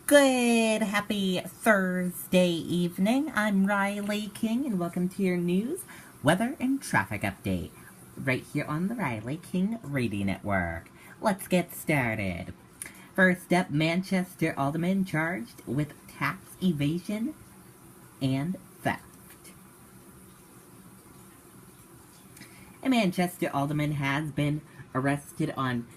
Good, happy Thursday evening. I'm Riley King, and welcome to your news, weather, and traffic update right here on the Riley King Radio Network. Let's get started. First up, Manchester alderman charged with tax evasion and theft. A Manchester alderman has been arrested on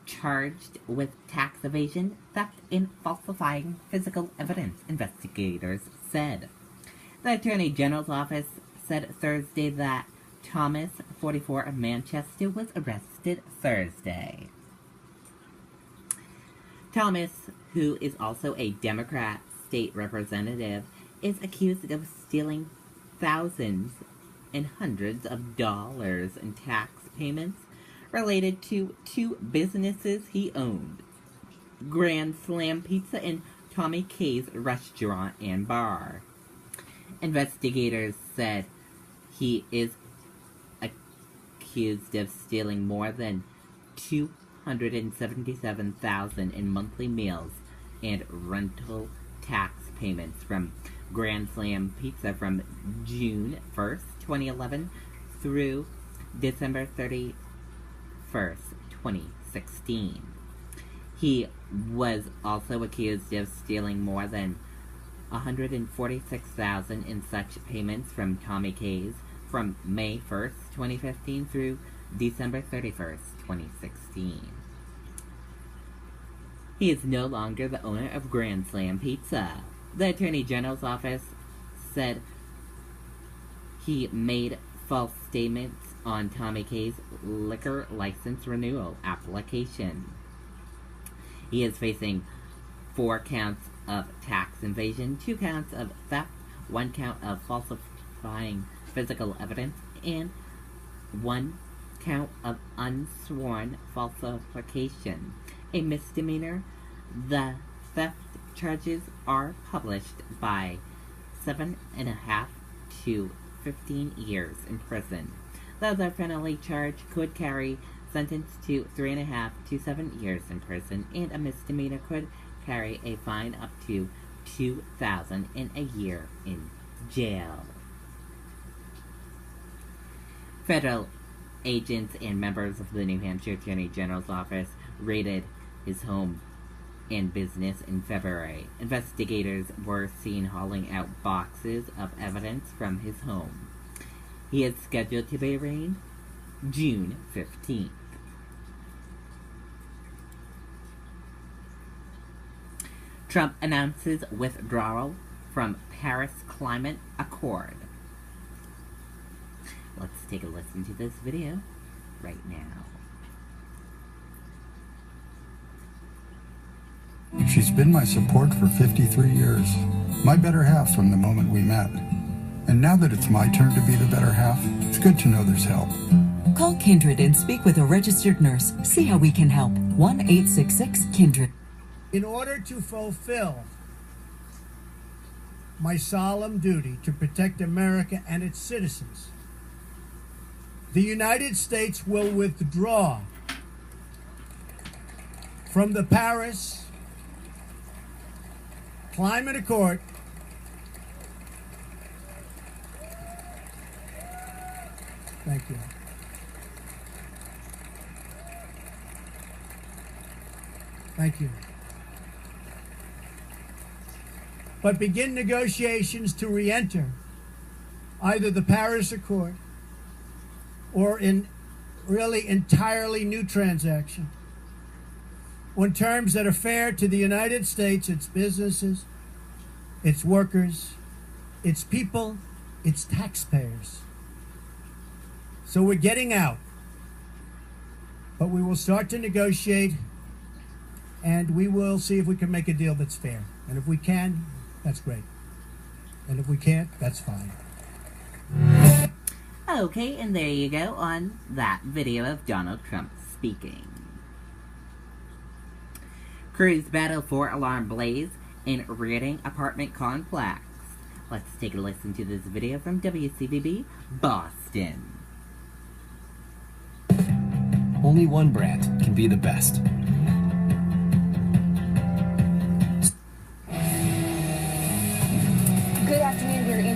charged with tax evasion, theft, and falsifying physical evidence, investigators said. The Attorney General's office said Thursday that Thomas, 44, of Manchester, was arrested Thursday. Thomas, who is also a Democrat state representative, is accused of stealing thousands and hundreds of dollars in tax payments related to two businesses he owned, Grand Slam Pizza and Tommy K's restaurant and bar. Investigators said he is accused of stealing more than $277,000 in monthly meals and rental tax payments from Grand Slam Pizza from June 1st, 2011 through December 31st, 2016. He was also accused of stealing more than $146,000 in such payments from Tommy K's from May 1st, 2015 through December 31st, 2016. He is no longer the owner of Grand Slam Pizza. The Attorney General's office said he made false statements on Tommy K's liquor license renewal application. He is facing 4 counts of tax evasion, 2 counts of theft, 1 count of falsifying physical evidence, and 1 count of unsworn falsification, a misdemeanor. The theft charges are published by 7.5 to 15 years in prison. Those are penalty charged could carry sentence to 3.5 to 7 years in prison, and a misdemeanor could carry a fine up to $2,000 and a year in jail. Federal agents and members of the New Hampshire Attorney General's office raided his home and business in February. Investigators were seen hauling out boxes of evidence from his home. He is scheduled to be arraigned June 15th. Trump announces withdrawal from Paris Climate Accord. Let's take a listen to this video right now. She's been my support for 53 years. My better half from the moment we met. And now that it's my turn to be the better half, it's good to know there's help. Call Kindred and speak with a registered nurse. See how we can help. 1-866-KINDRED. In order to fulfill my solemn duty to protect America and its citizens, the United States will withdraw from the Paris Climate Accord Thank you. Thank you. But begin negotiations to re-enter either the Paris Accord or in really entirely new transaction on terms that are fair to the United States, its businesses, its workers, its people, its taxpayers. So we're getting out, but we will start to negotiate, and we will see if we can make a deal that's fair. And if we can, that's great. And if we can't, that's fine. Okay, and there you go on that video of Donald Trump speaking. Crews battle for alarm blaze in Reading apartment complex. Let's take a listen to this video from WCVB Boston. Only one brand can be the best.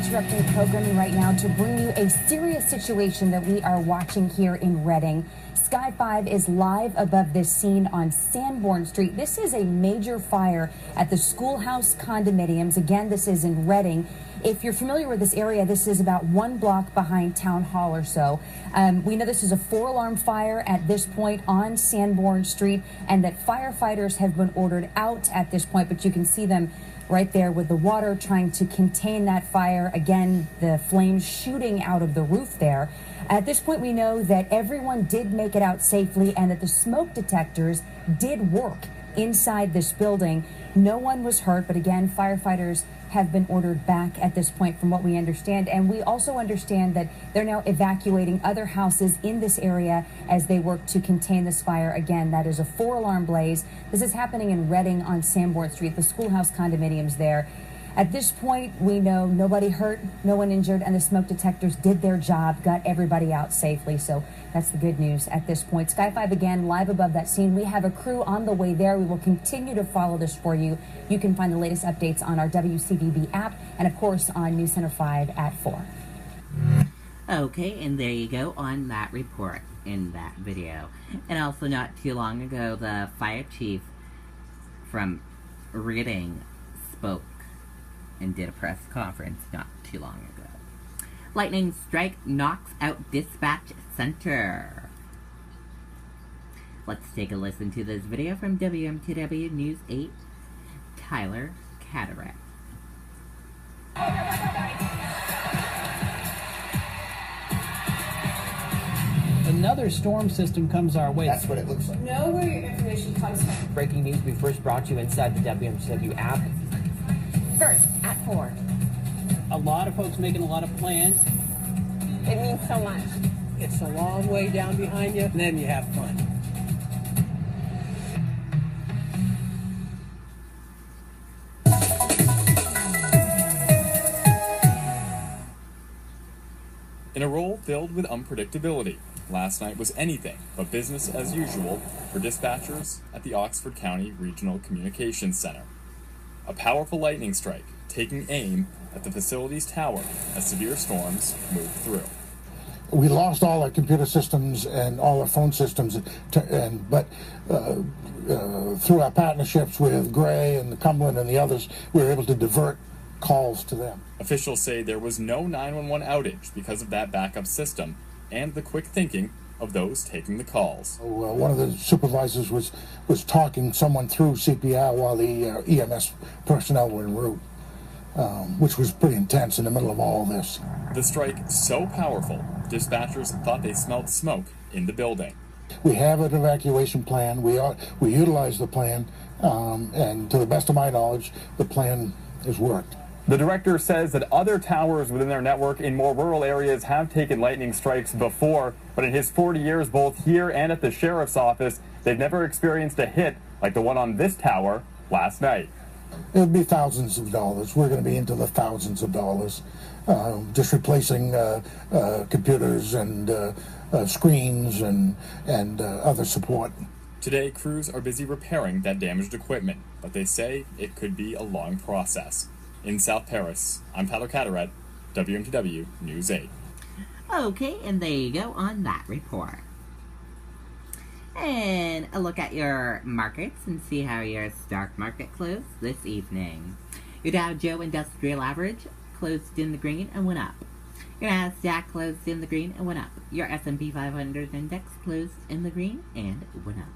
interrupting programming right now to bring you a serious situation that we are watching here in Reading. Sky 5 is live above this scene on Sanborn Street. This is a major fire at the Schoolhouse condominiums. Again, this is in Reading. If you're familiar with this area, this is about 1 block behind Town Hall or so. We know this is a 4-alarm fire at this point on Sanborn Street, and that firefighters have been ordered out at this point, but you can see them right there with the water trying to contain that fire. Again, the flames shooting out of the roof there. At this point, we know that everyone did make it out safely and that the smoke detectors did work inside this building. No one was hurt, but again, firefighters have been ordered back at this point from what we understand. And we also understand that they're now evacuating other houses in this area as they work to contain this fire. Again, that is a 4-alarm blaze. This is happening in Reading on Sanborn Street, the Schoolhouse condominiums there. At this point, we know nobody hurt, no one injured, and the smoke detectors did their job, got everybody out safely. So that's the good news at this point. Sky 5 again, live above that scene. We have a crew on the way there. We will continue to follow this for you. You can find the latest updates on our WCBB app and, of course, on News Center 5 at 4. Okay, and there you go on that report in that video. And also not too long ago, the fire chief from Reading spoke and did a press conference not too long ago. Lightning strike knocks out dispatch center. Let's take a listen to this video from WMTW News 8, Tyler Cataract. Another storm system comes our way. That's what it looks like. Know where your information comes from. Breaking news we first brought you inside the WMTW app. First, at 4. A lot of folks making a lot of plans. It means so much. It's a long way down behind you, and then you have fun. In a role filled with unpredictability, last night was anything but business as usual for dispatchers at the Oxford County Regional Communications Center. A powerful lightning strike taking aim at the facility's tower as severe storms moved through. We lost all our computer systems and all our phone systems, but through our partnerships with Gray and the Cumberland and the others, we were able to divert calls to them. Officials say there was no 911 outage because of that backup system and the quick thinking of those taking the calls. One of the supervisors was talking someone through CPR while the EMS personnel were en route, which was pretty intense in the middle of all this. The strike so powerful, dispatchers thought they smelled smoke in the building. We have an evacuation plan. We utilize the plan, and to the best of my knowledge, the plan has worked. The director says that other towers within their network in more rural areas have taken lightning strikes before, but in his 40 years both here and at the sheriff's office, they've never experienced a hit like the one on this tower last night. It would be thousands of dollars. We're going to be into the thousands of dollars, just replacing computers and screens and other support. Today, crews are busy repairing that damaged equipment, but they say it could be a long process. In South Paris, I'm Tyler Cataract, WMTW News 8. Okay, and there you go on that report. And a look at your markets and see how your stock market closed this evening. Your Dow Jones Industrial Average closed in the green and went up. Your Nasdaq closed in the green and went up. Your S&P 500 index closed in the green and went up.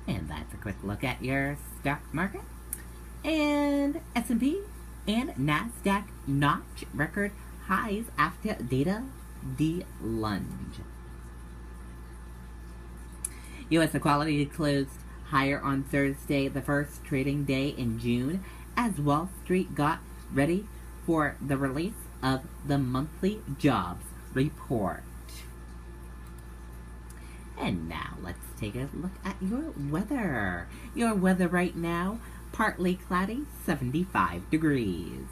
And that's a quick look at your stock market. And S&P and Nasdaq notch record highs after data de-lunge. U.S. Equality closed higher on Thursday, the first trading day in June, as Wall Street got ready for the release of the monthly jobs report. And now let's take a look at your weather. Your weather right now, partly cloudy, 75 degrees.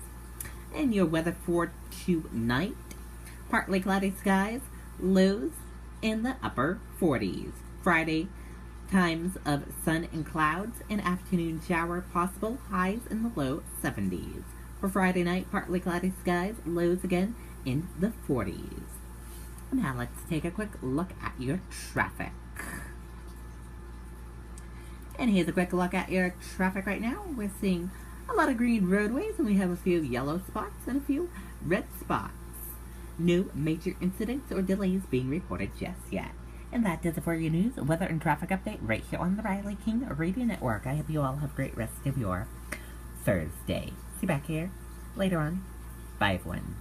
And your weather for tonight, partly cloudy skies, lows in the upper 40s. Friday, times of sun and clouds, an afternoon shower possible, highs in the low 70s. for Friday night, partly cloudy skies, lows again in the 40s. Now let's take a quick look at your traffic. And here's a quick look at your traffic right now. We're seeing a lot of green roadways, and we have a few yellow spots and a few red spots. No major incidents or delays being reported just yet. And that does it for your news, weather, and traffic update right here on the Riley King Radio Network. I hope you all have a great rest of your Thursday. See you back here later on. Bye, everyone.